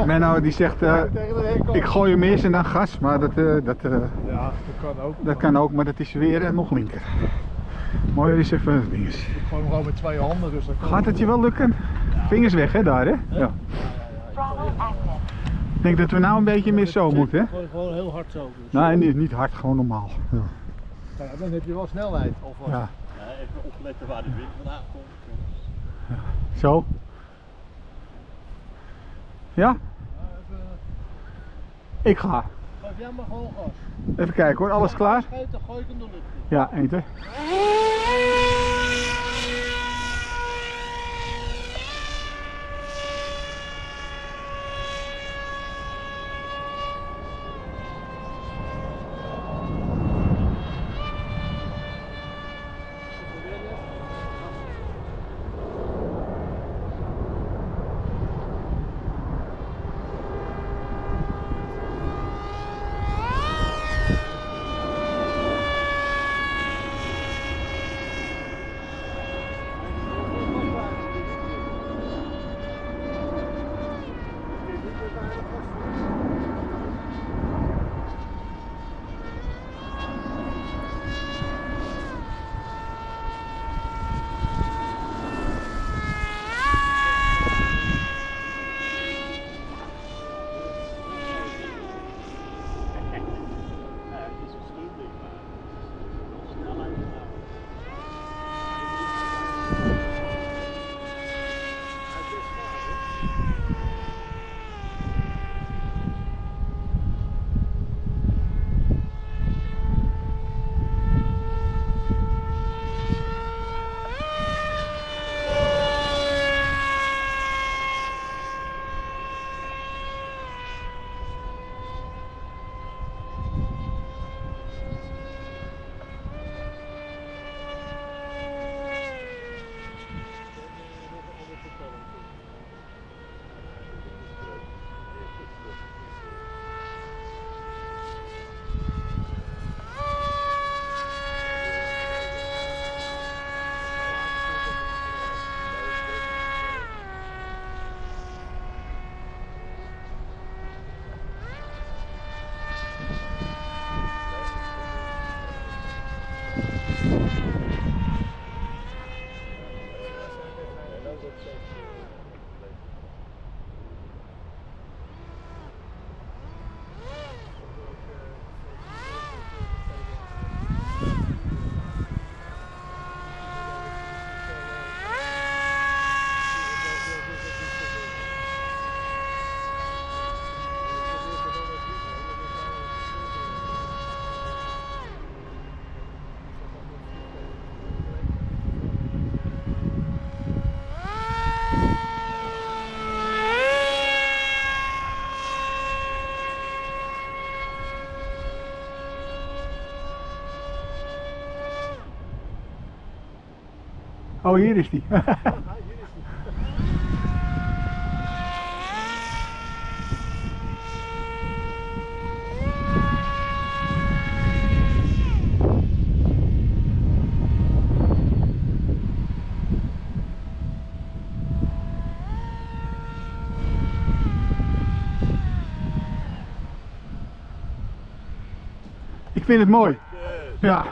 Menno die zegt, ik gooi hem eerst en dan gas, maar Ja, dat kan ook. dat kan ook, maar dat is weer nog linker. Mooi is even vingers. Ik gooi hem gewoon met 2 handen, dus dat kan. Gaat het je wel lukken? Vingers weg hè, daar hè? Ja. Ik denk dat we nou een beetje meer zo moeten hè? Gewoon heel hard zo. Dus. Nee, niet hard, gewoon normaal. Ja. Ja, dan heb je wel snelheid. Ja. Even opletten waar de wind vandaan komt. Ja. Zo. Ja? Ik ga. Geef jij maar gewoon gas. Even kijken hoor, alles klaar? Dan gooi ik hem de lucht in. Ja, enter. Oh, hier is die. Ik vind het mooi. Ja.